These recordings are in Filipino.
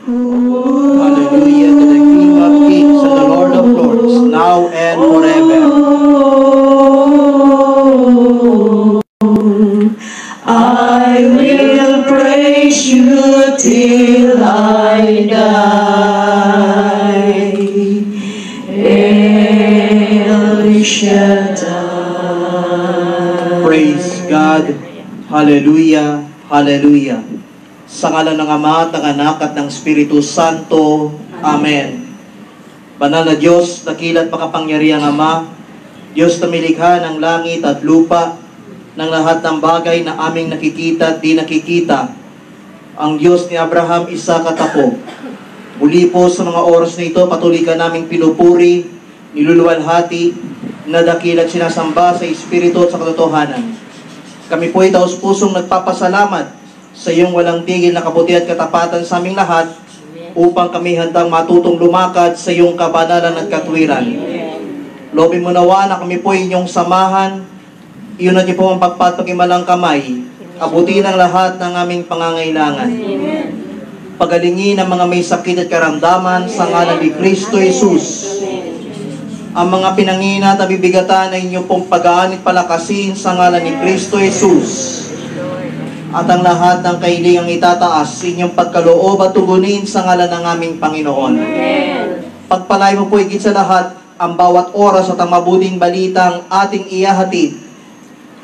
Hallelujah to the King of Kings and the Lord of Lords, now and forever. I will praise you till I die. El Shaddai. Praise God. Hallelujah. Hallelujah. Sa ngalan ng Ama, ng Anak, at ng Espiritu Santo. Amen. Banal na Diyos, dakila't makapangyarihang Ama, Diyos na milikha ng langit at lupa, ng lahat ng bagay na aming nakikita at di nakikita, ang Diyos ni Abraham, Isaac at Jacob. Muli po sa mga oras na ito, patuloy ka naming pinupuri, niluluwalhati, nadakila't sinasamba sa Espiritu at sa katotohanan. Kami po ay taos-pusong nagpapasalamat sa iyong walang tigil na kabutihan at katapatan sa aming lahat upang kami handang matutong lumakad sa iyong kabanalan at katwiran. Loobin mo nawa na kami po inyong samahan, iyon na niyo po ang pagpatpagimalang kamay, abutin ang lahat ng aming pangangailangan. Pagalingin ang mga may sakit at karamdaman sa ngalan ni Kristo Jesus. Ang mga pinangina at nabibigatan ay inyong pong pagaan at palakasin sa ngalan ni Kristo Jesus. At ang lahat ng kailangang itataas, inyong pagkaloob at tugunin sa ngalan ng aming Panginoon. Pagpalay mo po higit sa lahat ang bawat oras at ang mabuting balitang ating ihahatid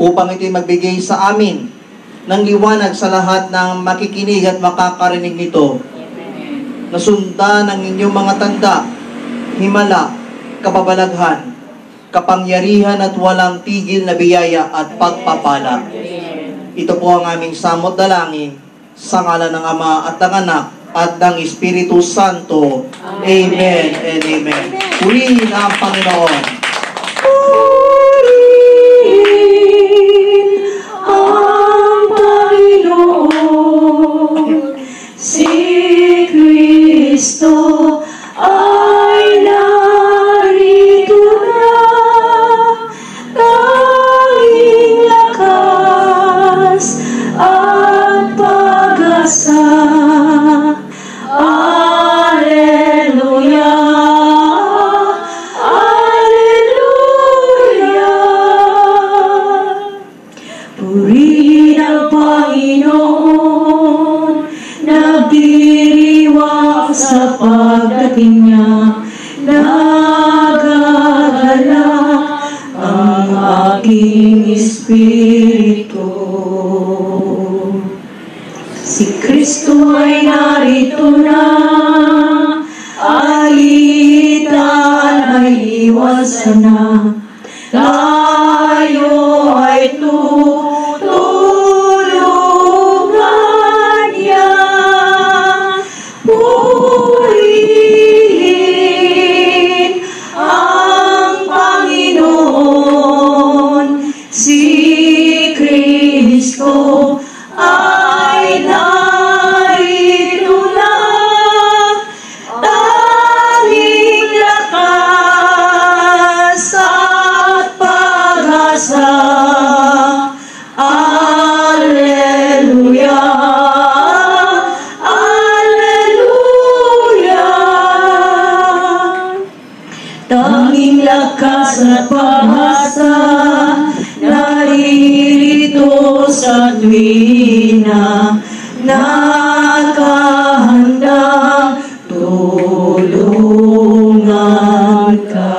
upang ito'y magbigay sa amin ng liwanag sa lahat ng makikinig at makakarinig nito. Nasundan ng inyong mga tanda, himala, kababalaghan, kapangyarihan at walang tigil na biyaya at pagpapala. Ito po ang aming samot dalangin sa ngalan ng Ama at ng Anak at ng Espiritu Santo. Amen and amen. Purihin ang Panginoon. Purihin ang Panginoon, si Kristo ay narito na, tanging lakas at pag-asa. Alleluia, Alleluia. Purihin ang Panginoon, nagdiriwang sa pagdating niya, nagagalak ang aking espiritu. Si Kristo ay narito na, alitan ay iwasan na, tayo ay tutulungan niya. Purihin ang Panginoon, si Kristo ay narito na, tanging lakas at pag-asa. Alleluia, Alleluia. Tanging lakas at pag-asa, naririto sa tuwina, nakahandang tulungan ka.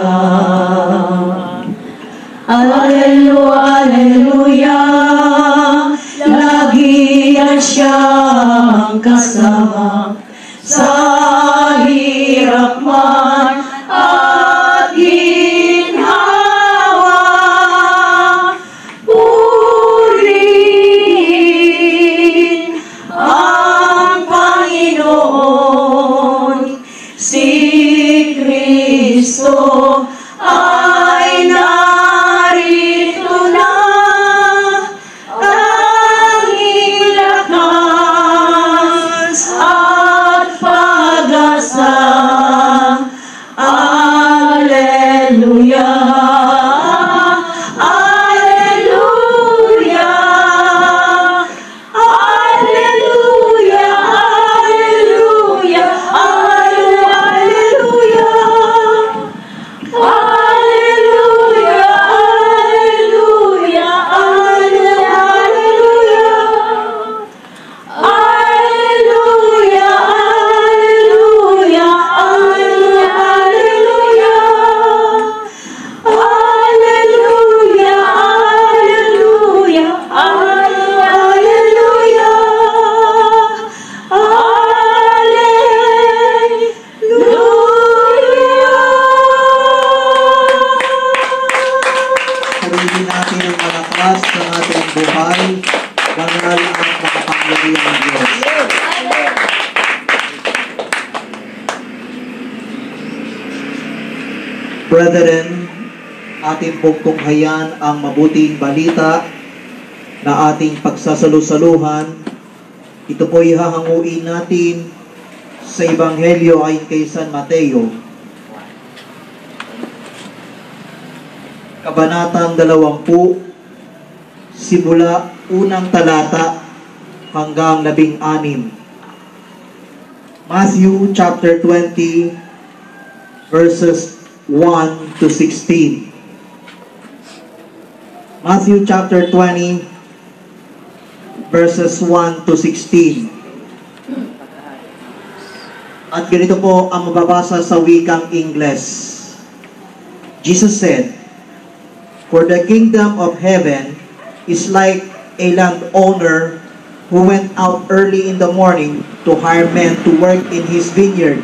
Alleluia, Alleluia, lagi yan siyang kasama, sa hirap man at ginhawa. Purihin ang Panginoon, si Kristo ay narito na, tanging lakas at pag-asa. Alleluia, Alleluia, Alleluia, Alleluia, Brethren, ating pong tunghayan ang mabuting balita na ating pagsasalu-saluhan. Ito po ihahanguin natin sa Ebanghelyo ayon kay San Mateo. Kabanatang 20, simula unang talata hanggang 16. Matthew chapter 20, verses 1 to 16. Matthew chapter 20, verses 1 to 16. At ganito po ang mababasa sa wikang Ingles. Jesus said, "For the kingdom of heaven is like a landowner who went out early in the morning to hire men to work in his vineyard.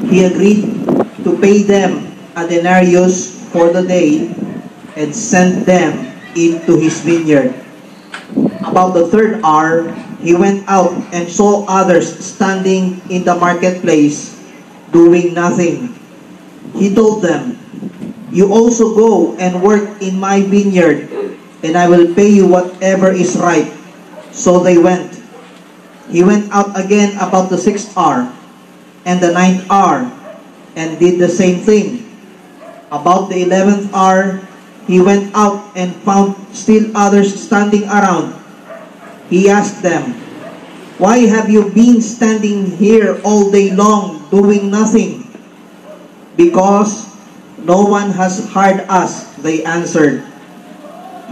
He agreed to pay them a denarius for the day and sent them into his vineyard. About the third hour, he went out and saw others standing in the marketplace doing nothing. He told them, 'You also go and work in my vineyard, and I will pay you whatever is right.' So they went. He went out again about the 6th hour and the 9th hour, and did the same thing. About the 11th hour, he went out and found still others standing around. He asked them, 'Why have you been standing here all day long doing nothing?' 'Because no one has hired us,' they answered.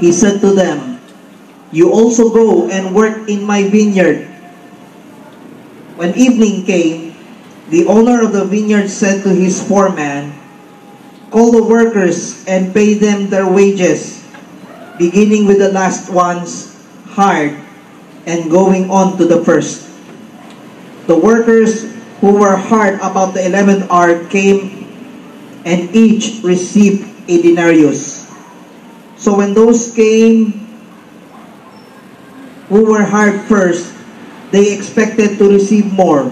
He said to them, 'You also go and work in my vineyard.' When evening came, the owner of the vineyard said to his foreman, 'Call the workers and pay them their wages, beginning with the last ones hired and going on to the first.' The workers who were hired about the 11th hour came, and each received a denarius. So when those came who were hired first, they expected to receive more.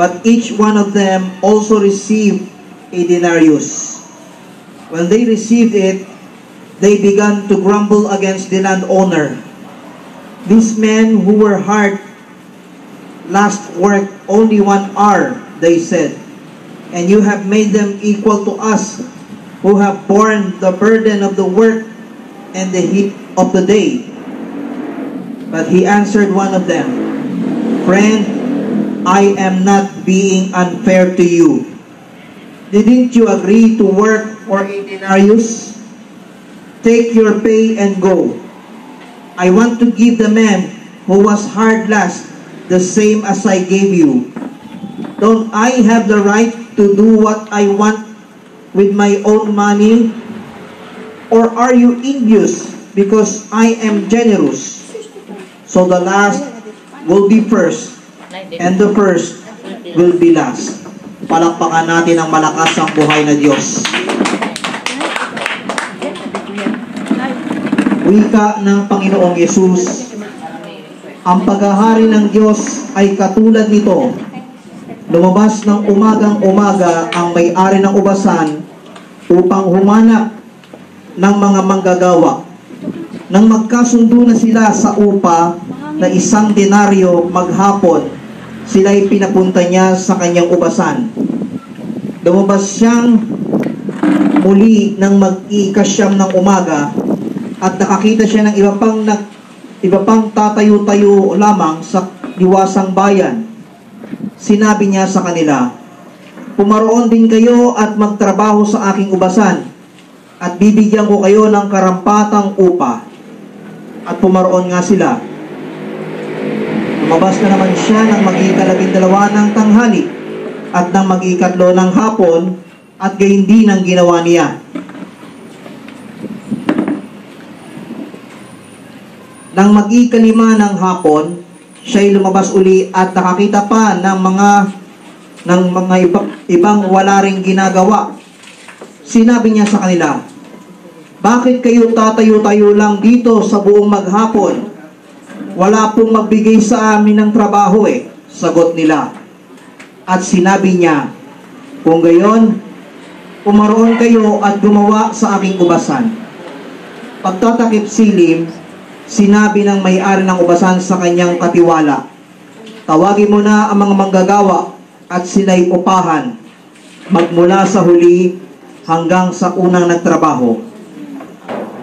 But each one of them also received a denarius. When they received it, they began to grumble against the landowner. 'These men who were hired last worked only 1 hour,' they said, 'and you have made them equal to us who have borne the burden of the work and the heat of the day.' But he answered one of them, 'Friend, I am not being unfair to you. Didn't you agree to work for a denarius? Take your pay and go. I want to give the man who was hired last the same as I gave you. Don't I have the right to do what I want with my own money? Or are you envious because I am generous? So the last will be first, and the first will be last." Palakpakan natin ang malakas ang buhay na Diyos. Wika ng Panginoong Yesus, ang paghahari ng Diyos ay katulad nito. Lumabas ng umagang-umaga ang may-ari ng ubasan upang humanap ng mga manggagawa. Nang magkasundo na sila sa upa na 1 denaryo maghapon, sila'y pinapunta niya sa kanyang ubasan. Lumabas siyang muli ng mag-ikasyam ng umaga at nakakita siya ng iba pang tatayo-tayo lamang sa diwasang bayan. Sinabi niya sa kanila, "Pumaroon din kayo at magtrabaho sa aking ubasan, at bibigyan ko kayo ng karampatang upa." At pumaroon nga sila. Lumabas na naman siya ng mag-12 ng tanghali at ng mag-13 ng hapon, at gayon din ang ginawa niya. Nang mag-15 ng hapon, siya'y lumabas uli at nakakita pa ng mga ibang wala ring ginagawa. Sinabi niya sa kanila, "Bakit kayo tatayo-tayo lang dito sa buong maghapon? Wala pong magbigay sa amin ng trabaho eh." Sagot nila. At sinabi niya, "Kung gayon, pumaroon kayo at gumawa sa aking ubasan. Pagtatakip silim, sinabi ng may-ari ng ubasan sa kanyang katiwala, tawagin mo na ang mga manggagawa at sila'y upahan, magmula sa huli hanggang sa unang nagtrabaho.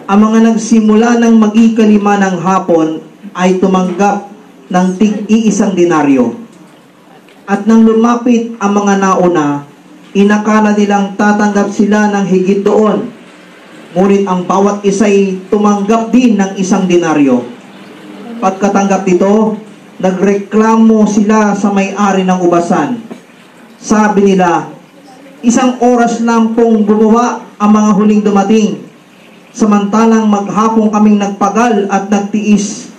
Ang mga nagsimula ng mag-ikalima ng hapon ay tumanggap ng tig-iisang denaryo. At nang lumapit ang mga nauna, inakala nilang tatanggap sila ng higit doon. Ngunit ang bawat isa'y tumanggap din ng isang denaryo. Pagkatanggap dito, nagreklamo sila sa may-ari ng ubasan. Sabi nila, isang oras lang pong gumawa ang mga huling dumating. Samantalang maghapon kaming nagpagal at nagtiis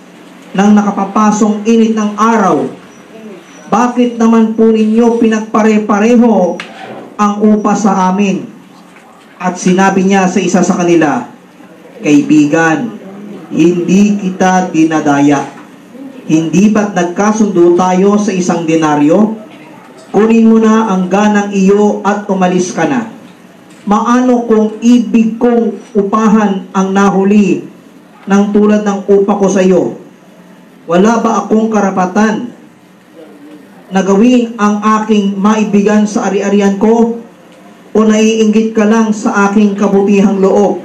ng nakapapasong init ng araw. Bakit naman po ninyo pinagpare-pareho ang upa sa amin? At sinabi niya sa isa sa kanila, kaibigan, hindi kita dinadaya. Hindi ba't nagkasundo tayo sa isang denaryo? Kunin mo na ang ganang iyo at umalis ka na. Maano kung ibig kong upahan ang nahuli ng tulad ng upa ko sa iyo? Wala ba akong karapatan na gawin ang aking maibigan sa ari-arian ko? O naiinggit ka lang sa aking kabutihang loob?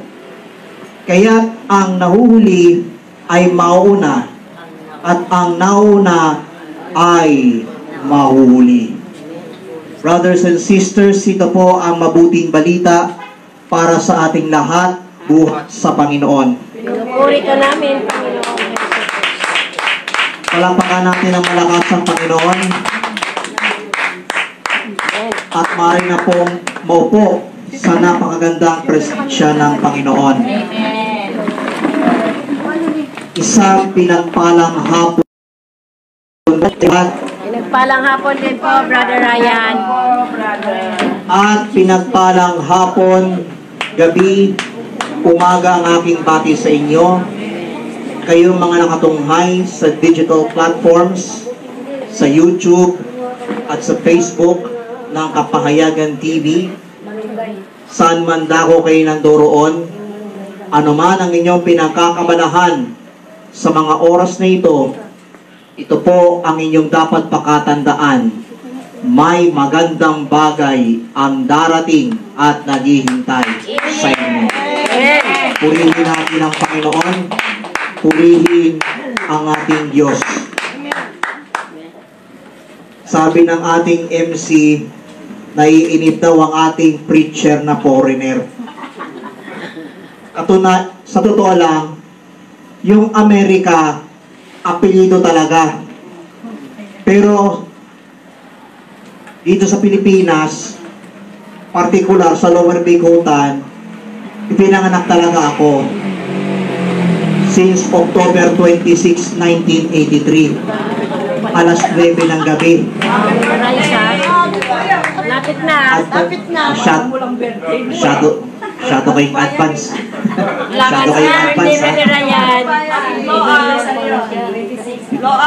Kaya't ang nahuhuli ay mauna at ang nauna ay mahuhuli. Brothers and sisters, ito po ang mabuting balita para sa ating lahat buhat sa Panginoon. Pinupuri ka namin, Panginoon. Palapakan natin ang malakas ang Panginoon. At maaari na pong maupo sa napakagandang presensya ng Panginoon. Isang pinagpalang hapon Pinagpalang hapon din po, Brother Ryan. at pinagpalang hapon, gabi, umaga ang aking bati sa inyo. Kayong mga nakatunghay sa digital platforms, sa YouTube at sa Facebook ng Kapahayagan TV, saan man dako kayo nandoroon, anuman ang inyong pinagkakabalahan sa mga oras na ito po ang inyong dapat pakatandaan. May magandang bagay ang darating at naghihintay sa inyo. Purihin natin ang Panginoon, purihin ang ating Diyos. Sabi ng ating MC, naiinip daw ang ating preacher na foreigner. Sa totoo lang, yung Amerika, apelyido talaga. Pero, dito sa Pilipinas, particular sa Lower Bicutan, ipinanganak talaga ako. Since October 26, 1983. Alas 9 ng gabi. Lapit na. Masyado kayong advance. Masyado Lakas kayong na, advance, ha? Brother Ryan.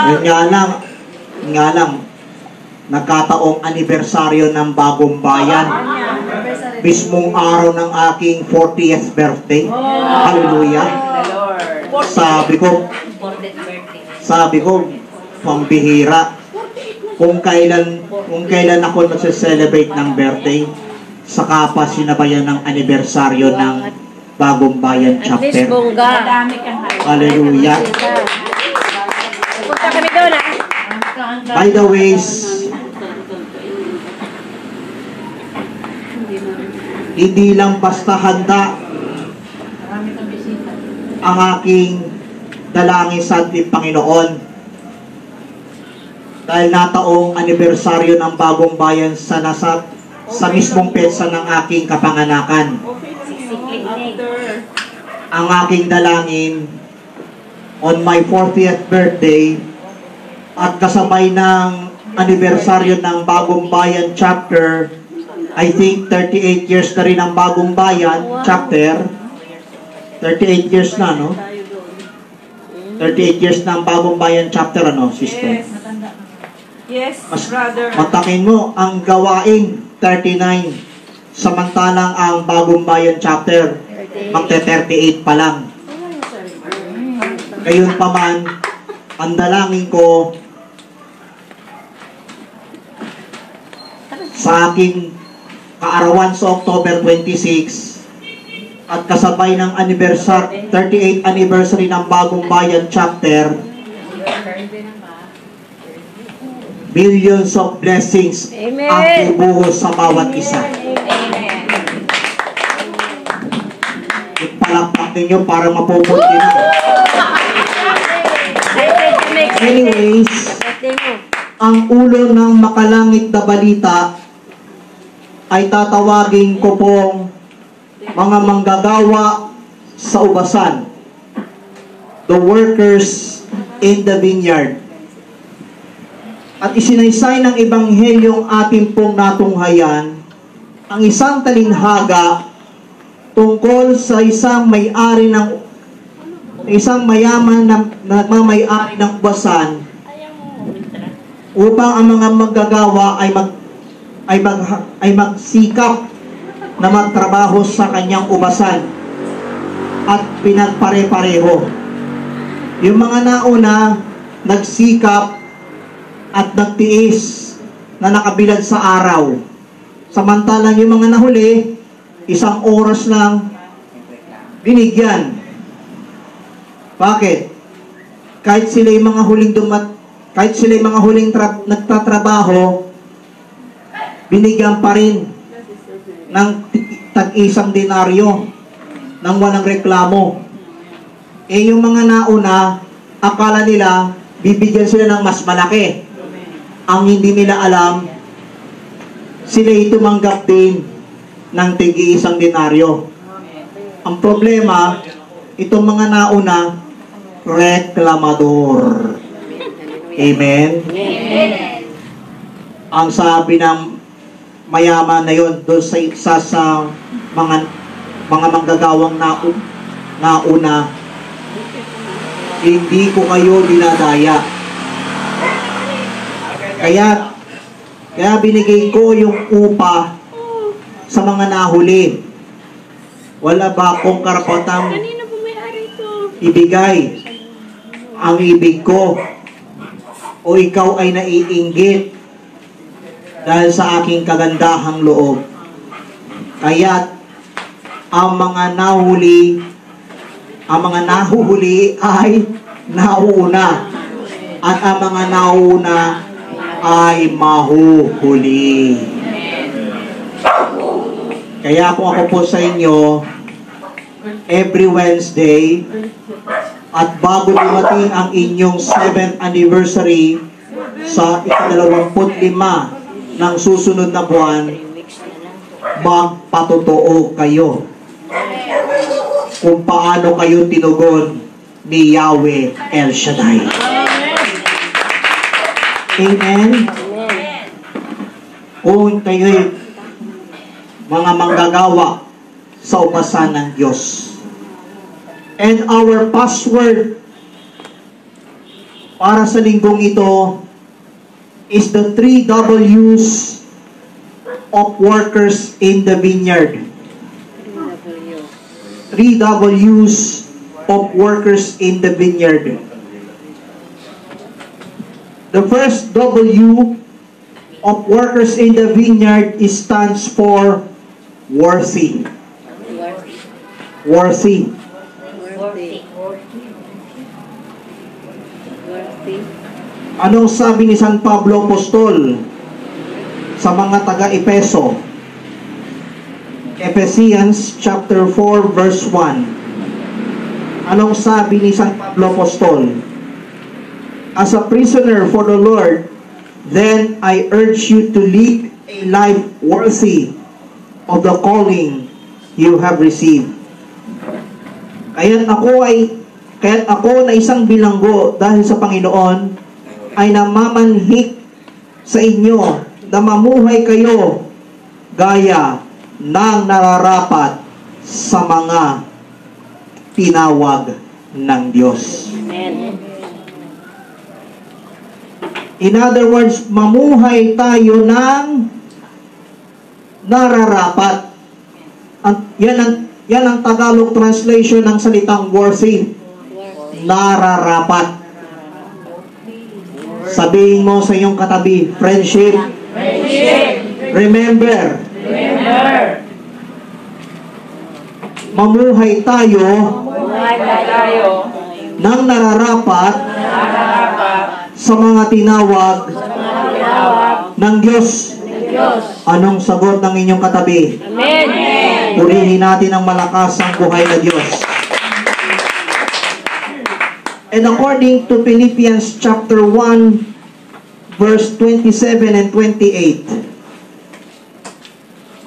Yun nga lang, nagkataong anibersaryo ng Bagong Bayan. Mismong araw ng aking 40th birthday. Hallelujah. Sabi ko, pambihira. Kung kailan ako nagse-celebrate ng birthday, saka pa sinabayan ng anibersaryo ng Bagong Bayan At least chapter. bongga. Hallelujah. Punta kami doon, ha? By the ways, hindi lang basta handa ang aking dalangin sa ating Panginoon dahil nataong anibersaryo ng Bagong Bayan sa mismong petsa ng aking kapanganakan. Ang aking dalangin on my 40th birthday at kasabay ng anibersaryo ng Bagong Bayan chapter, I think 38 years na rin ang Bagong Bayan chapter. 38 years na, no? 38 years na ang Bagong Bayan chapter, ano, sister? Yes, Mas brother. matakin mo ang gawain 39. Samantalang ang Bagong Bayan chapter, magte-38 pa lang. Gayon pa man, ang dalangin ko sa aking kaarawan sa October 26 at kasabay ng 38th anniversary ng Bagong Bayan chapter, millions of blessings ang bubuhos sa bawat isa. Ipalakpak ninyo para mapupunti na. Anyways, ang ulo ng makalangit na balita ay tatawagin ko pong mga manggagawa sa ubasan, the workers in the vineyard. At isinaysay ng Ebanghelyong ating pong natunghayan ang isang talinhaga tungkol sa isang may-ari ng isang mayaman na nagmamay-ari ng ubasan upang ang mga manggagawa ay magsikap na magtrabaho sa kanyang ubasan at pinagpare-pareho. Yung mga nauna nagsikap at nagtiis na nakabilad sa araw. Samantalang yung mga nahuli, 1 oras lang binigyan. Bakit? Kahit sila yung mga huling nagtatrabaho, binigyan pa rin ng tag-isang denaryo nang walang reklamo. Eh yung mga nauna, akala nila bibigyan sila ng mas malaki. Ang hindi nila alam, sila'y tumanggap din ng tig-iisang denaryo. Ang problema, itong mga nauna, reklamador. Amen? Amen. Ang sabi ng mayaman na yun, doon sa isa sa mga manggagawang nauna, hindi ko kayo dinadaya. Kaya binigay ko yung upa sa mga nahuli. Wala ba akong karapatang ibigay ang ibig ko? O ikaw ay naiinggit dahil sa aking kagandahang loob? Kaya't ang mga nahuhuli ay nauuna. At ang mga nauna ay mahuhuli. Kaya kung ako po sa inyo, every Wednesday, at bago dumating ang inyong 7th anniversary sa 25 ng susunod na buwan, magpatotoo kayo kung paano kayo tinugon ni Yahweh El Shaddai. Amen? Kung kayo'y mga manggagawa sa upasan ng Diyos. And our password para sa linggong ito is the 3 W's of workers in the vineyard. 3 W's of workers in the vineyard. The first W of workers in the vineyard stands for worthy. Worthy. Anong sabi ni San Pablo Apostol sa mga taga-Epeso? Ephesians chapter 4 verse 1. Anong sabi ni San Pablo Apostol? As a prisoner for the Lord, then I urge you to lead a life worthy of the calling you have received. Kaya't ako na isang bilanggo dahil sa Panginoon ay namamanhik sa inyo na mamuhay kayo gaya ng nararapat sa mga tinawag ng Diyos. Amen. In other words, mamuhay tayo ng nararapat. Yan ang Tagalog translation ng salitang worthy. Nararapat. Sabihin mo sa iyong katabi, friendship. Remember. Mamuhay tayo ng nararapat sa mga tinawag ng Diyos. Anong sagot ng inyong katabi? Amen. Purihin natin ang malakas ang buhay na Diyos. And according to Philippians chapter 1, verse 27 and 28,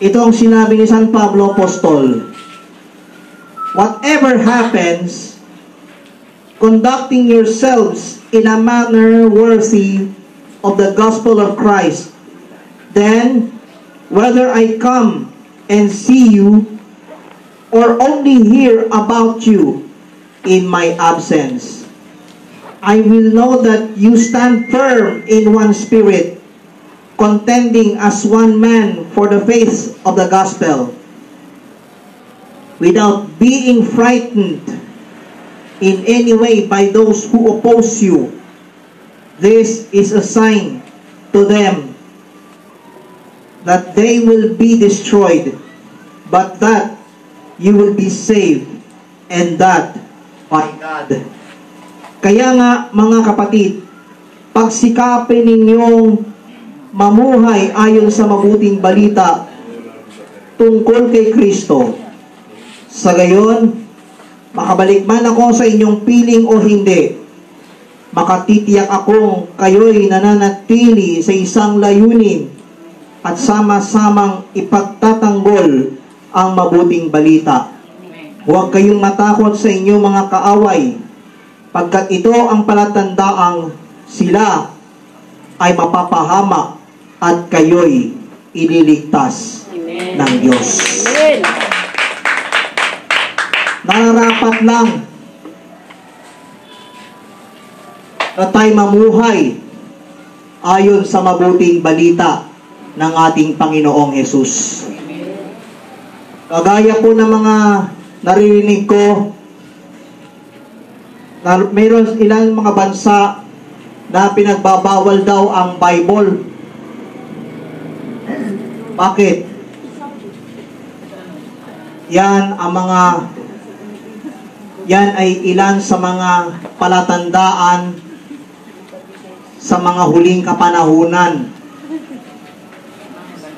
ito ang sinabi ni San Pablo Apostol, whatever happens, conducting yourselves in a manner worthy of the gospel of Christ, then whether I come and see you or only hear about you in my absence, I will know that you stand firm in one spirit, contending as one man for the faith of the gospel, without being frightened in any way by those who oppose you. This is a sign to them that they will be destroyed, but that you will be saved, and that by God. Kaya nga, mga kapatid, pagsikapin ninyong mamuhay ayon sa mabuting balita tungkol kay Kristo. Sa gayon, makabalik man ako sa inyong piling o hindi, makatitiyak akong kayo'y nananatili sa isang layunin at sama-samang ipagtatanggol ang mabuting balita. Huwag kayong matakot sa inyong mga kaaway, pagkat ito ang palatandaang sila ay mapapahamak at kayo'y ililigtas ng Diyos. Nararapat lang na tayo mamuhay ayon sa mabuting balita ng ating Panginoong Hesus. Kagaya po ng mga naririnig ko, na mayroon ilang mga bansa na pinagbabawal daw ang Bible. Bakit? Yan ay ilan sa mga palatandaan sa mga huling kapanahunan.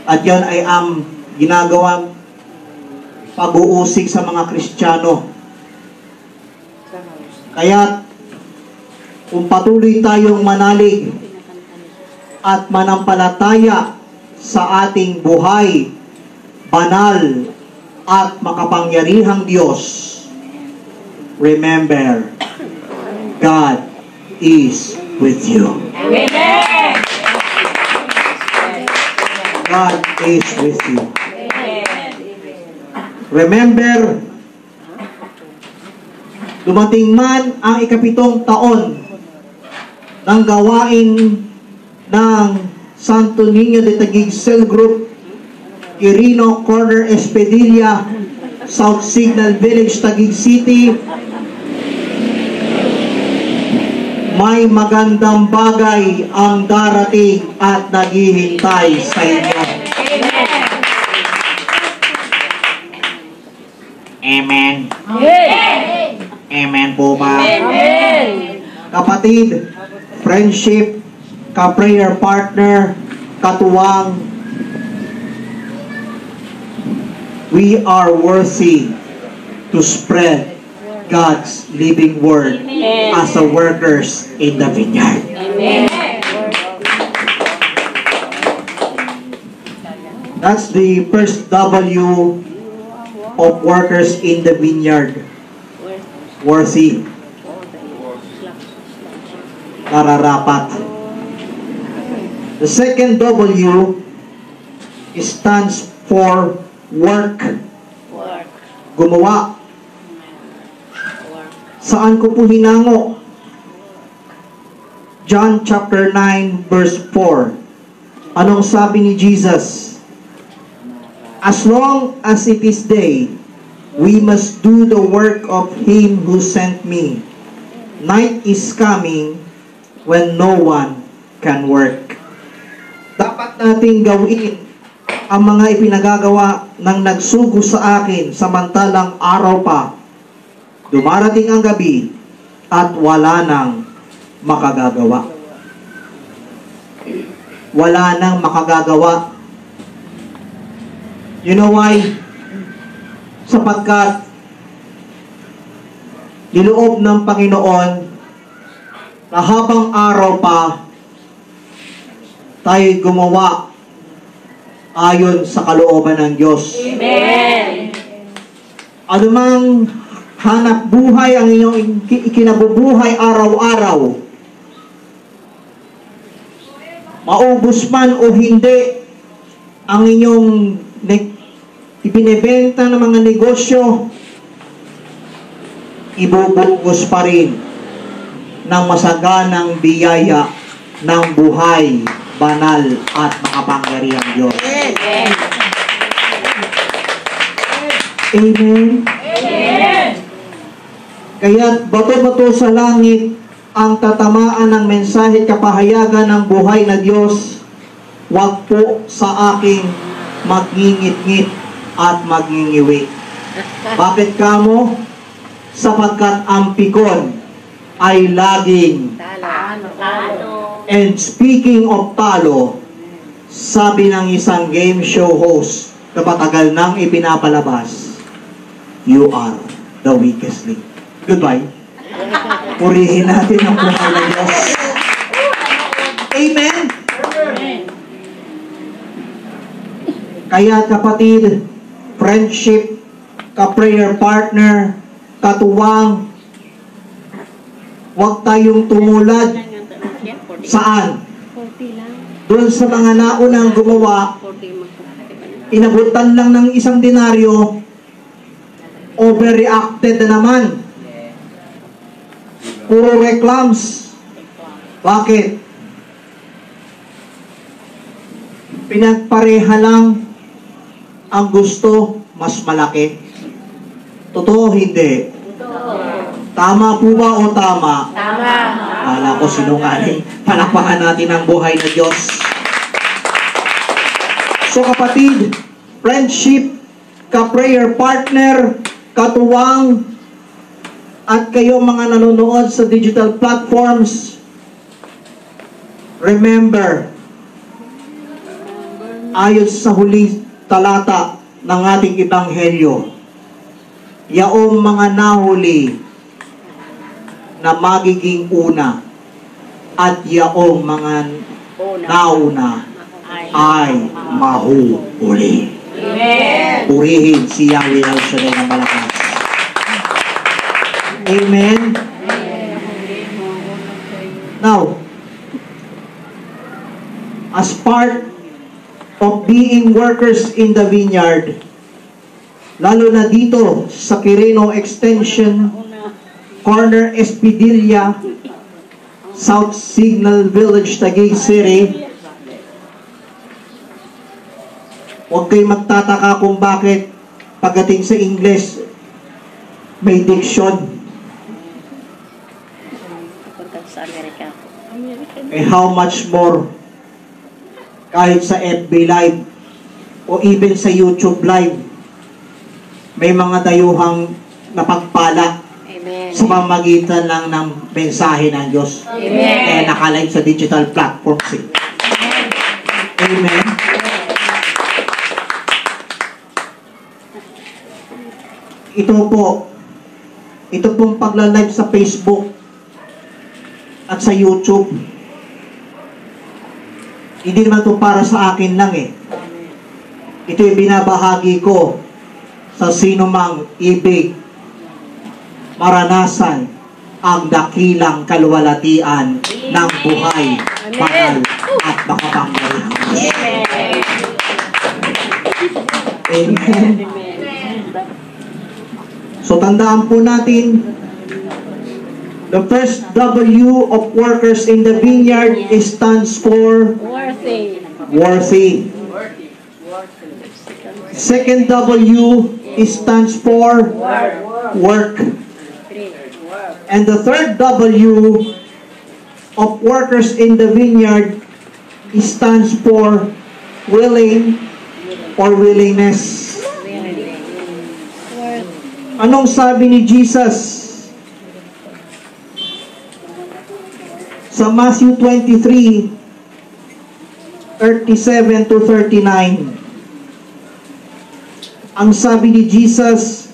At yan ay ginagawang pag-uusig sa mga Kristiyano. Kaya, kung patuloy tayong manalig at manampalataya sa ating buhay, banal at makapangyarihang Diyos, remember, God is with you. Amen. God is with you. Remember, dumating man ang ika-7 taon ng gawain ng Santo Niño de Taguig Cell Group, Quirino Corner, Espadilla, South Signal Village, Taguig City, may magandang bagay ang darating at naghihintay sa inyo. Amen. Amen po ba? Amen. Kapatid, friendship, ka-prayer partner, katuwang, we are worthy to spread God's living word as a workers in the vineyard. Amen. That's the first W of workers in the vineyard. Worthy. Nararapat. The second W stands for work. Gumawa. Saan ko po hinango? John chapter 9 verse 4. Anong sabi ni Jesus? As long as it is day, we must do the work of Him who sent me. Night is coming when no one can work. Dapat nating gawin ang mga ipinagagawa ng nagsugo sa akin samantalang araw pa. Dumarating ang gabi at wala nang makagagawa. Wala nang makagagawa. You know why? Sapagkat niloob ng Panginoon na habang araw pa tayo'y gumawa ayon sa kalooban ng Diyos. Amen. Anumang hanap buhay ang inyong ikinabubuhay araw-araw, maubos man o hindi ang inyong ibinebenta ng mga negosyo, ibubugos pa rin ng masaganang biyaya ng buhay, banal at makapangyarihang Diyos. Amen. Amen. Kaya't bato-bato sa langit ang tatamaan ng mensahe kapahayagan ng buhay na Diyos, wag po sa aking magngingit-ngit at magningiwi. Bakit kamo? Sapagkat ang pikon ay laging Talo. And speaking of talo, sabi ng isang game show host na matagal nang ipinapalabas, you are the weakest link. Goodbye. Purihin natin ang buhay ng Diyos. Amen? Kaya kapatid, friendship, ka-prayer partner, katuwang, huwag tayong tumulad. Saan? Doon sa mga naunang gumawa, inabutan lang ng isang denaryo, overreacted na naman. Puro reclams. Bakit? Pinagpareha lang ang gusto mas malaki. Totoo hindi? Tama po ba o tama? Tama. Kala ko sinungaling. Palakpakan natin ang buhay na Diyos. So kapatid, friendship, ka-prayer partner, katuwang, at kayo mga nanonood sa digital platforms, remember, ayon sa huling talata ng ating Ebanghelyo, yaong mga nahuli na magiging una at yaong mga nauna ay mahuhuli. Amen. Purihin si Yahweh El Shaddai ng malakas. Amen. Now, as part of being workers in the vineyard, lalo na dito sa Quirino Extension, Corner Espidilla, South Signal Village, Taguig City, huwag kayo magtataka kung bakit pagdating sa English may diction. Sa Amerika. How much more kahit sa FB Live o even sa YouTube Live, may mga dayuhang napagpala Amen. sa pamamagitan lang ng mensahe ng Diyos. Amen. Nakalive sa digital platforms. Amen. Ito pong pagla-live sa Facebook at sa YouTube, hindi naman ito para sa akin lang eh. Ito yung binabahagi ko sa sino mang ibig maranasan ang dakilang kaluwalhatian ng buhay, banal at makapangyarihan. Amen. So tandaan po natin, the first W of workers in the vineyard stands for Worthy. worthy. Second W stands for work. And the third W of workers in the vineyard stands for willing or willingness. Anong sabi ni Jesus sa Matthew 23:37 to 39? Ang sabi ni Jesus,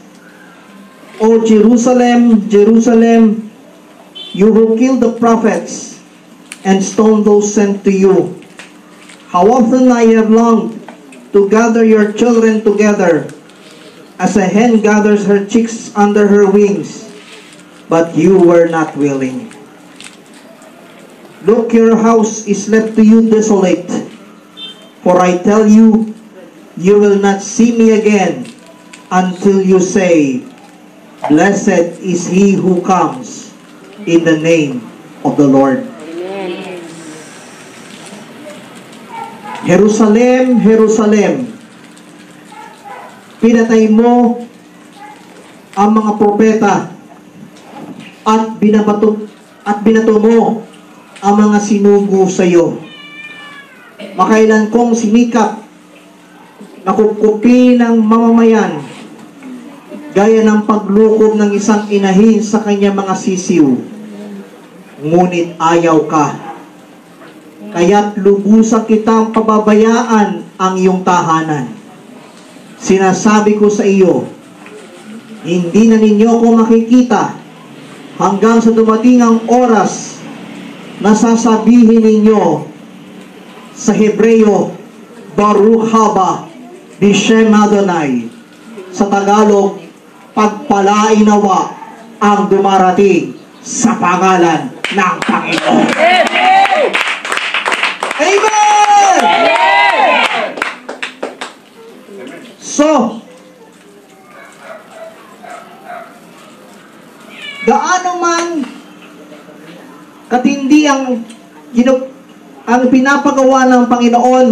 O Jerusalem, Jerusalem, you who kill the prophets and stone those sent to you. How often I have longed to gather your children together, as a hen gathers her chicks under her wings, but you were not willing. Look, your house is left to you desolate, for I tell you, you will not see me again until you say, Blessed is he who comes in the name of the Lord. Amen. Jerusalem, Jerusalem, pinatay mo ang mga propeta at binato mo ang mga sinugo sa iyo. Makailan kong sinikap na kukupi ng mamamayan gaya ng paglukob ng isang inahin sa kanyang mga sisiw. Ngunit ayaw ka. Kaya't lubusan kitang pababayaan ang iyong tahanan. Sinasabi ko sa iyo, hindi na ninyo ako makikita hanggang sa dumating ang oras na sasabihin ninyo sa Hebreo, Baruch haba Bishem Adonai. Sa Tagalog, pagpalain nawa ang dumarating sa pangalan ng Panginoon. Amen! So, gaano man katindi ang pinapagawa ng Panginoon,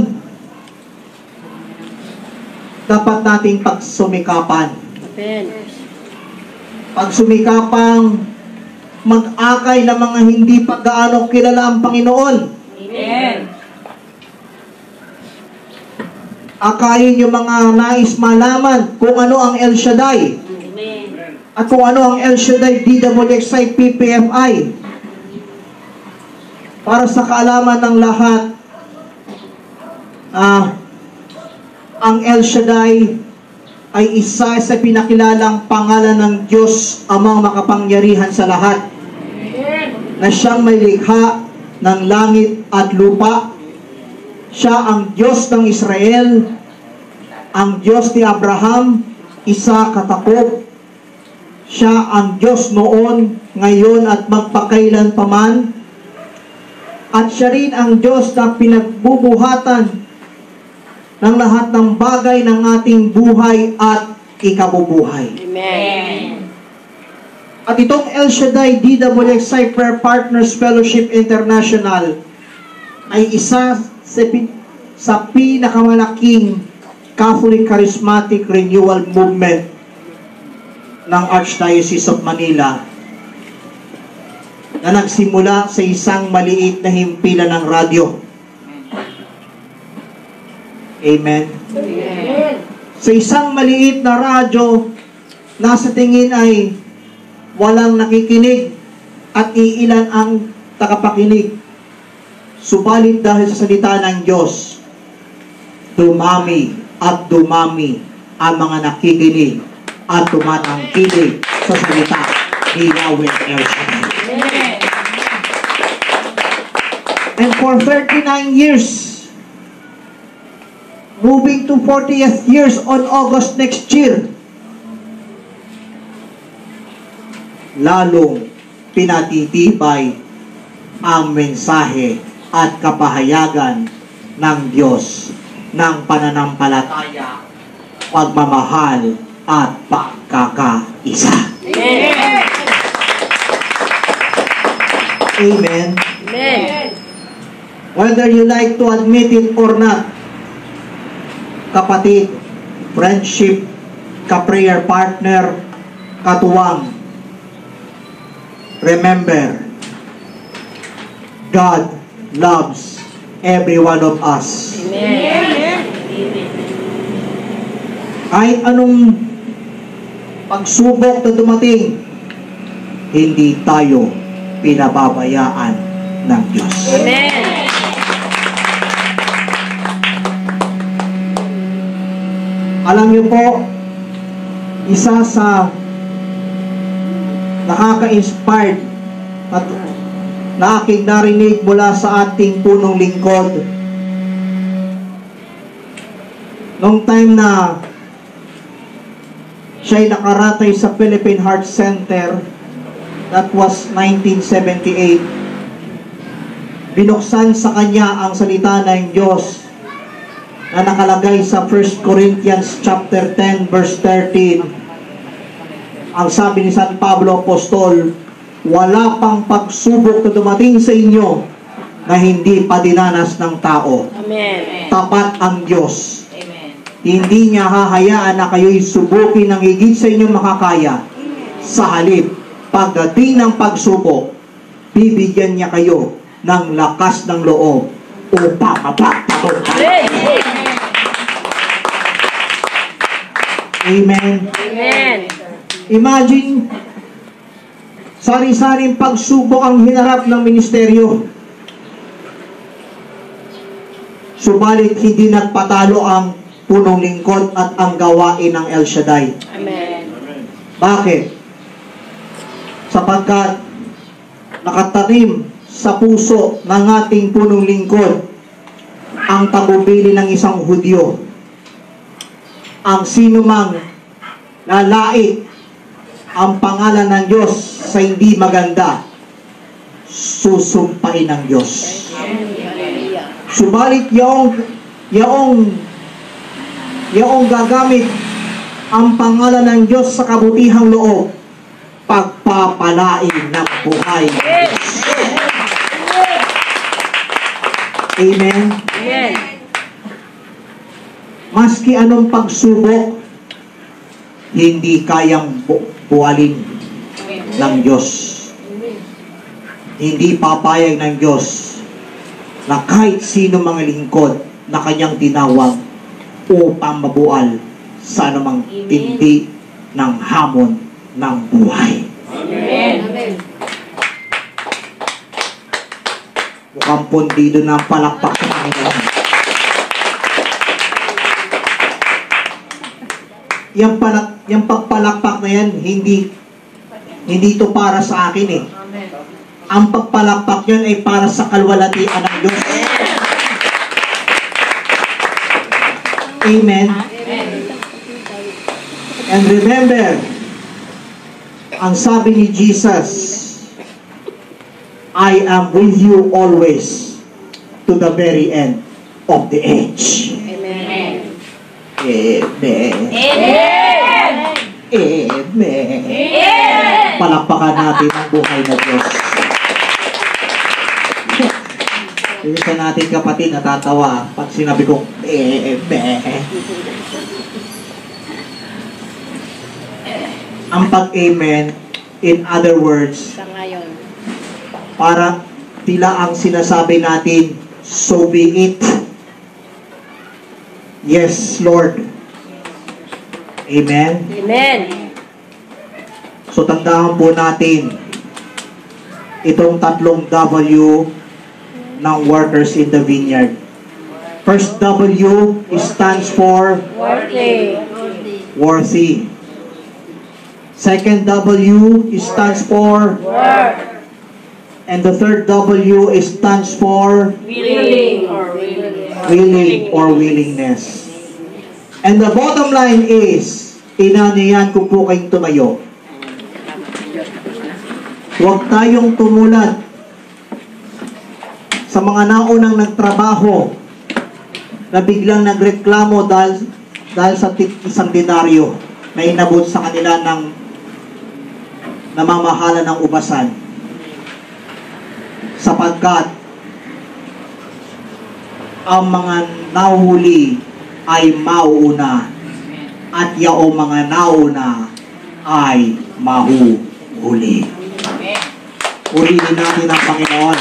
dapat nating pagsumikapan. Pagsumikapang mag-akay ng mga hindi pa gaano kilala ang Panginoon. Amen. Akayin yung mga nais malaman kung ano ang El Shaddai. Amen. At kung ano ang El Shaddai DWXI PPFI. Para sa kaalaman ng lahat, ang El Shaddai ay isa sa pinakilalang pangalan ng Diyos Amang makapangyarihan sa lahat, na siyang may likha ng langit at lupa. Siya ang Diyos ng Israel, ang Diyos ni Abraham, Isaac at Jacob. Siya ang Diyos noon, ngayon at magpakailan paman. At siya rin ang Diyos na pinagbubuhatan ng lahat ng bagay ng ating buhay at ikabubuhay. Amen. At itong El Shaddai DWXI Prayer Partners Fellowship International ay isa sa pinakamalaking Catholic Charismatic Renewal Movement ng Archdiocese of Manila na nagsimula sa isang maliit na himpilan ng radyo. Amen. Amen. Sa isang maliit na radyo na sa tingin ay walang nakikinig at iilan ang tagapakinig. Subalit dahil sa salita ng Diyos, dumami at dumami ang mga nakikinig at tumatangkilig sa salita ni Yahweh El Shaddai. And for 39 years, moving to 40th years on August next year, lalong pinatitibay ang mensahe at kapahayagan ng Diyos ng pananampalataya, pagmamahal at pagkakaisa. Amen. Amen. Amen. Whether you like to admit it or not, kapatid, friendship, ka-prayer partner, katuwang. Remember, God loves every one of us. Amen. Kahit anong pagsubok na dumating, hindi tayo pinababayaan ng Diyos. Amen. Alam niyo po, isa sa nakaka-inspired at na aking narinig mula sa ating punong lingkod nung time na siya'y nakaratay sa Philippine Heart Center. That was 1978. Binuksan sa kanya ang salita ng Diyos na nakalagay sa 1 Corinthians chapter 10 verse 13. Ang sabi ni San Pablo Apostol, wala pang pagsubok na dumating sa inyo na hindi pa dinanas ng tao. Amen. Tapat ang Diyos. Amen. Hindi niya hahayaan na kayo'y subukin ng higit sa inyong makakaya. Sa halip, pagdating ng pagsubok, bibigyan niya kayo ng lakas ng loob upang mapagtagumpayan. Amen. Amen. Imagine, sari-saring pagsubok ang hinarap ng ministeryo. Subalit hindi nagpatalo ang punong lingkod at ang gawain ng El Shaddai. Amen. Bakit? Sapagkat nakatanim sa puso ng ating punong lingkod ang tagumpili ng isang Hudyo. Ang sinumang lalait ang pangalan ng Diyos sa hindi maganda, susumpain ng Diyos. Subalit yaong gagamit ang pangalan ng Diyos sa kabutihang loob, pagpapalain ng buhay ng Diyos. Amen? Amen. Maski anong pagsubok, hindi kayang buwalin ng Diyos. Hindi papayag ng Diyos na kahit sino mga lingkod na kanyang tinawag upang mabual sa anumang tindi ng hamon ng buhay. Amen. Mukhang pundido ng palakpak sa Panginoon. Yung pagpalakpak na yan, hindi ito para sa akin eh. Ang pagpalakpak yan ay para sa kalwalatian ng Diyos. Amen. And remember, ang sabi ni Jesus, I am with you always to the very end of the age. Amen. Amen. Amen. Amen. Amen. Palakpakan natin ang buhay na Diyos. Isa natin kapatid natatawa pag sinabi kong Amen. Ang pag-amen, in other words, Sa ngayon. para tila ang sinasabi natin, so be it. Yes, Lord. Amen. Amen. So tandaan po natin itong tatlong W ng workers in the vineyard. First W stands for Worthy. worthy. Second W stands for Work. and the third W stands for Willing. willing or willingness. And the bottom line is, inaniyan ko po kayong tumayo. Huwag tayong tumulad sa mga naunang nagtrabaho na biglang nagreklamo dahil sa isang denaryo na inabot sa kanila ng namamahala ng ubasan. Sapagkat ang mga nahuli ay mauuna at yaong mga nauna ay mahuhuli. Purihin natin ang Panginoon.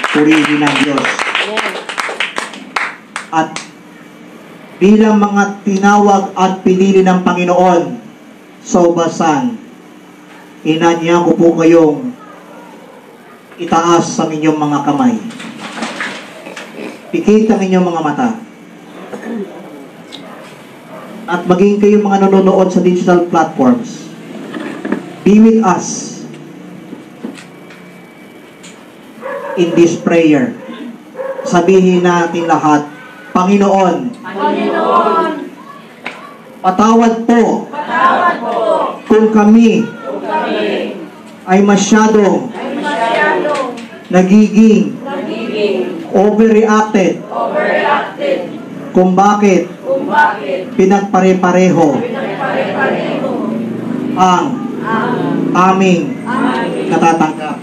Purihin ang Diyos. At bilang mga tinawag at pinili ng Panginoon sa ubasan, inanya ko po kayong itaas ang inyong mga kamay. Pikit ang inyong mga mata. At maging kayong mga nanonood sa digital platforms. Be with us in this prayer. Sabihin natin lahat, Panginoon, Panginoon, patawad po, kung kami ay masyadong nagiging overreacted kung bakit pinagpare-pareho ang aming natatanggap.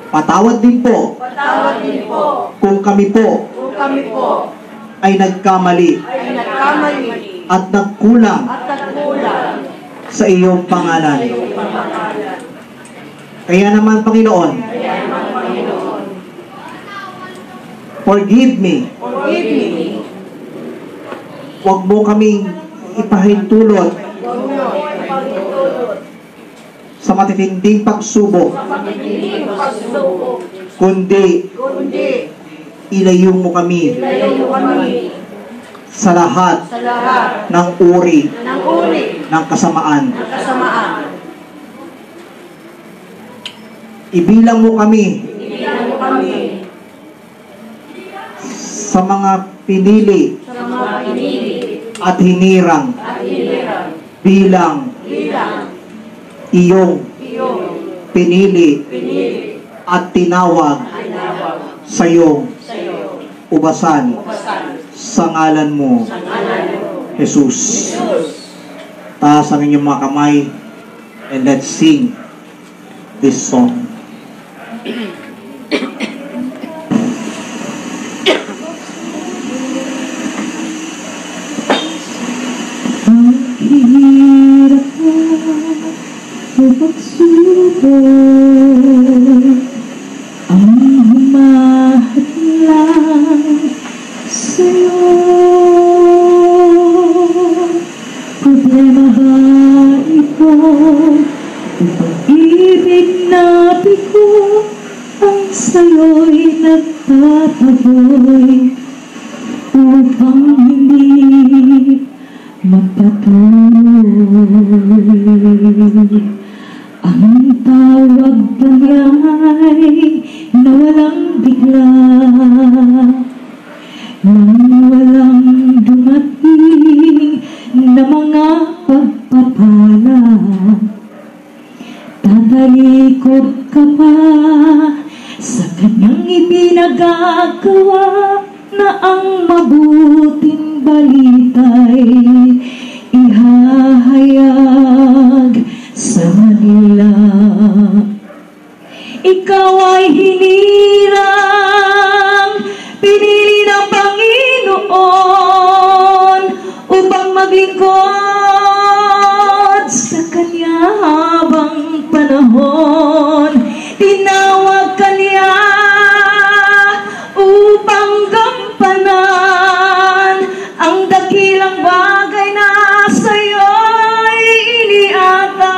Patawad din po kung kami po ay nagkamali at nagkulang sa iyong pangalan. Kaya naman, Panginoon, forgive me. Huwag mo kaming ipahintulot sa matitinding pagsubok, kundi ilayo mo kami sa lahat ng uri ng kasamaan. Ibilang mo kami sa mga pinili at hinirang bilang iyong pinili at tinawag sa iyong ubasan sa ngalan mo, Jesus. Taas ang inyong mga kamay and let's sing this song. Pagsubok ang humahadlang sa'yo. Problema ba ito? O pag-ibig na bigo ang sa'yo'y nagtataboy upang hindi magpatuloy. Ang tawag ba'y na walang bigla, nang walang dumating na mga pagpapala. Tatalikod ka pa sa kanyang ipinagagawa na ang mabuting balita'y ihahayag sa Manila. Ikaw ay hinirang, pinili ng Panginoon upang maglingkod sa Kanya habang panahon. Tinawag ka niya upang gampanan ang dakilang bagay na sa'yo'y iniatang.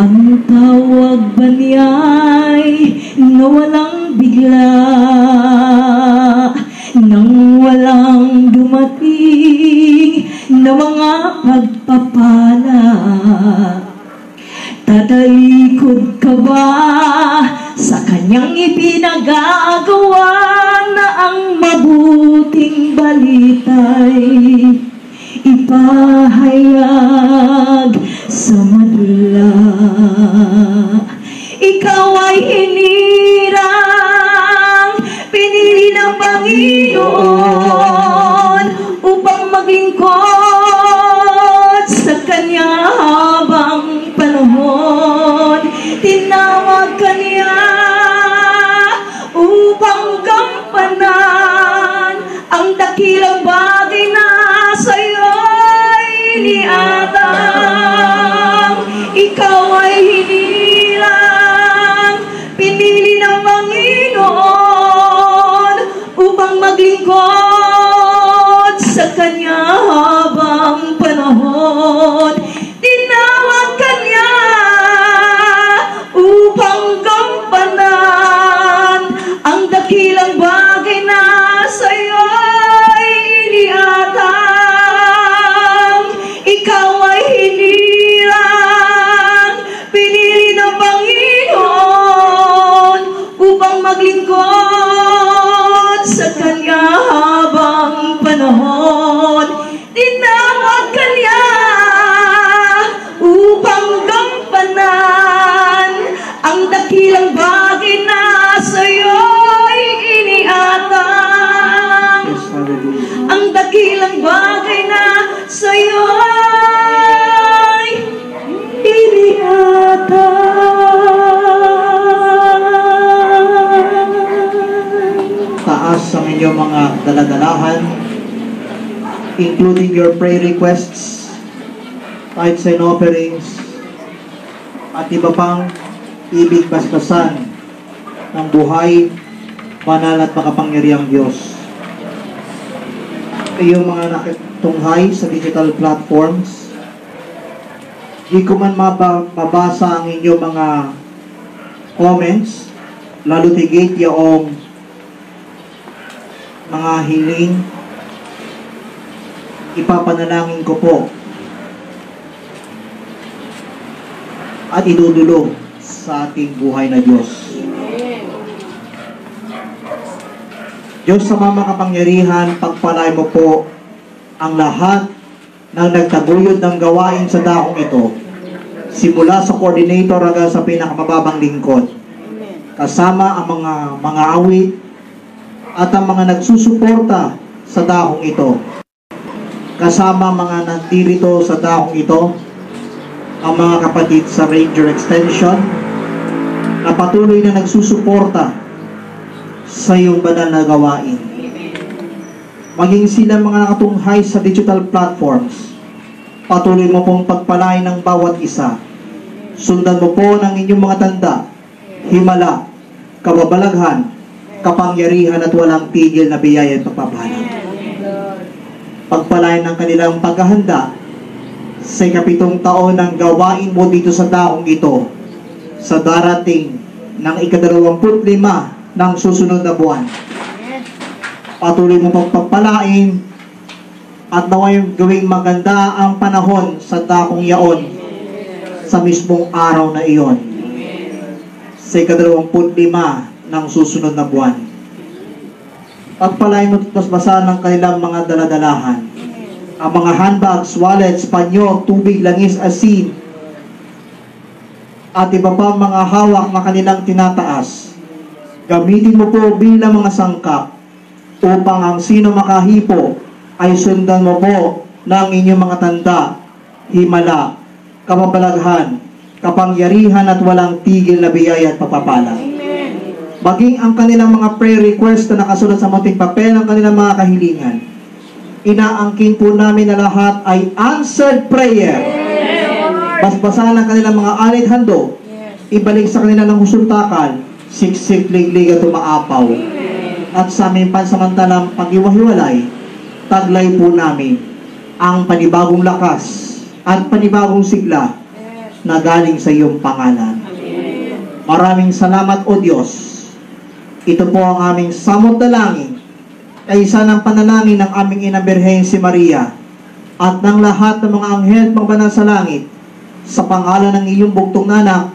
Ang tawag ba niya'y na walang bigla, nang walang dumating na mga pagpapala. Tatalikod ka ba sa kanyang ipinagagawa na ang mabuting balita'y ipahayag sa Manila? Ikaw ay hinirang, pinili ng Panginoon upang maglingkod sa Kanya habang panahon. Tinawag ka niya dakilang bagay na sa'yo'y iniatang. Ikaw ay hinilang, pinili ng Panginoon upang maglingkod sa Kanya habang panahon. Tinawag Kanya upang gampanan ang dakilang bagay na sa'yo'y iniatang. Ikaw ay hinilang, pinili ng Panginoon upang maglingkod sa Kanya habang panahon. Tinawag Kanya upang gampanan ang dakilang bagay na sa'yo'y iniatang. Yes, hallelujah. Ang dakilang bagay na sa'yo'y iniatang. Taas ang inyong mga daladalahan, including your prayer requests, tithes and offerings, at iba pang ibig basbasan ng buhay, banal at makapangyarihang Diyos. Iyong mga nakitunghay sa digital platforms, di ko man mabasa ang inyong mga comments, lalo tigit yung mga hiling, ipapanalangin ko po at idudulog sa ating buhay na Diyos. Diyos sa makapangyarihan, pagpalay mo po ang lahat ng nagtaguyod ng gawain sa dakong ito, simula sa coordinator hanggang sa pinakamababang lingkod, kasama ang mga awit at ang mga nagsusuporta sa dakong ito, kasama mga nandirito sa dakong ito, ang mga kapatid sa Ranger Extension na patuloy na nagsusuporta sa iyong banal na gawain. Maging sila mga nakatunghay sa digital platforms, patuloy mo pong pagpalain ng bawat isa. Sundan mo po ng inyong mga tanda, himala, kababalaghan, kapangyarihan at walang tigil na biyaya at pagpapala. Pagpalain ng kanilang paghahanda sa 7 taon ng gawain mo dito sa daong ito, sa darating ng 25 ng susunod na buwan. Patuloy mo pagpapalain at naway gawing maganda ang panahon sa dakong yaon sa mismong araw na iyon, sa 25 ng susunod na buwan. Pagpalain mo at basbasan ng kanilang mga daladalahan, ang mga handbags, wallets, panyo, tubig, langis, asin, at iba pa mga hawak na kanilang tinataas. Gamitin mo po bilang mga sangkap upang ang sino makahipo ay sundan mo po ng inyong mga tanda, himala, kababalaghan, kapangyarihan at walang tigil na biyaya at papapala. Maging ang kanilang mga prayer request na nakasulat sa munting papel, ang kanilang mga kahilingan, inaangkin po namin na lahat ay answered prayer. Basbasan ang kanilang mga alit handog, ibalik sa kanila ng husultakan, siksik, liglig at umaapaw. At sa aming pansamantalang pag-iwahiwalay, taglay po namin ang panibagong lakas at panibagong sigla na galing sa iyong pangalan. Maraming salamat o Diyos. Ito po ang aming samot dalangin, kaysa ng panalangin ng aming Ina Birhen si Maria at ng lahat ng mga anghel at mga banal sa langit, sa pangalan ng iyong bugtong anak,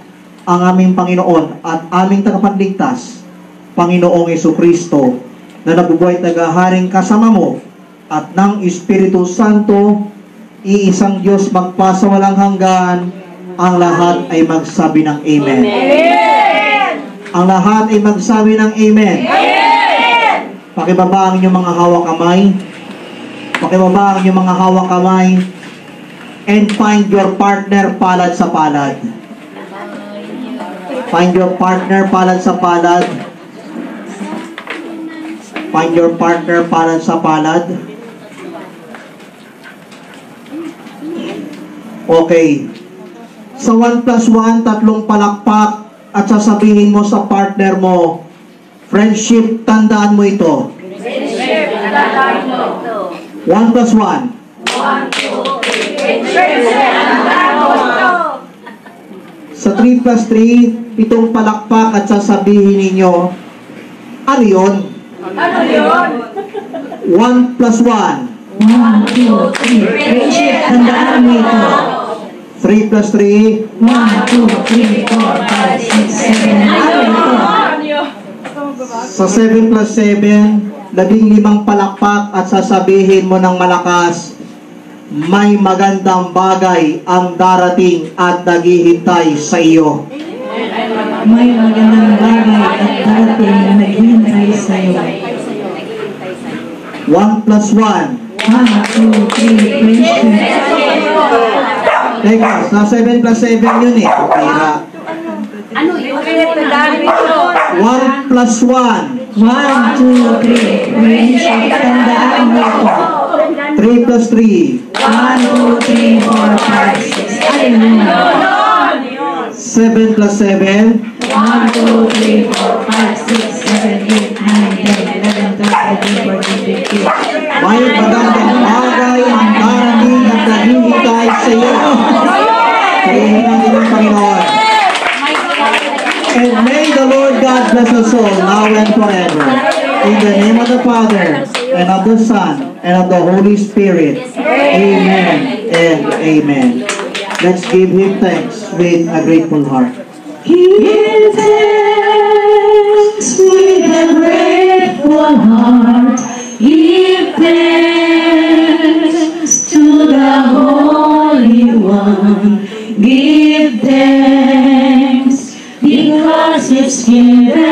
ang aming Panginoon at aming tagapagligtas, Panginoong Jesucristo, na nabubuhay tagaharing kasama mo at ng Espiritu Santo, iisang Diyos magpasa walang hanggan. Ang lahat ay magsabi ng Amen. Amen! Ang lahat ay magsabi ng Amen. Amen! Pakibaba ang inyong mga hawak kamay. Pakibaba ang inyong mga hawak kamay. And find your partner palad sa palad. Find your partner palad sa palad. Find your partner palad sa palad. Okay. Sa 1 plus 1, tatlong palakpak at sasabihin mo sa partner mo, friendship, tandaan mo ito. Friendship, tandaan mo ito. 1 plus 1. 1, 2, 3. Friendship, tandaan mo ito. Sa 3 plus 3, 7 palakpak at sasabihin ninyo, ano yun? Ano yun? 1 plus 1. 1, 2, 3. Friendship, tandaan mo ito. 3 plus 3. 1, 2, 3, 4, 5, 6, 7. Ano ito? Sa 7 plus 7, 15 palakpak at sasabihin mo ng malakas, may magandang bagay ang darating at naghihintay sa iyo. May magandang bagay at darating na naghihintay sa iyo. 1 plus 1. 1, 2, 3, friendship. Teka, sa 7 plus 7 yun eh. Pira. Ano yun? Tandaan mo ito. 1 plus 1. 1, 2, 3, friendship. Tandaan mo ito. 3 plus 3. 1, 2, 3, 4, 5, 6. Alin mo na? 7 plus 7. 1, 2, 3, 4, 5, 6, 7, 8, 9, 10, 11, 12, 13, 14, 15. May magandang bagay ang darating at naghihintay sa iyo. Purihin natin ang Panginoon. And may the Lord God bless us all, now and forever. In the name of the Father, and of the Son, and of the Holy Spirit. Amen and amen. Let's give Him thanks with a grateful heart. Give thanks with a grateful heart. Give thanks to the Holy One. Give thanks because it's given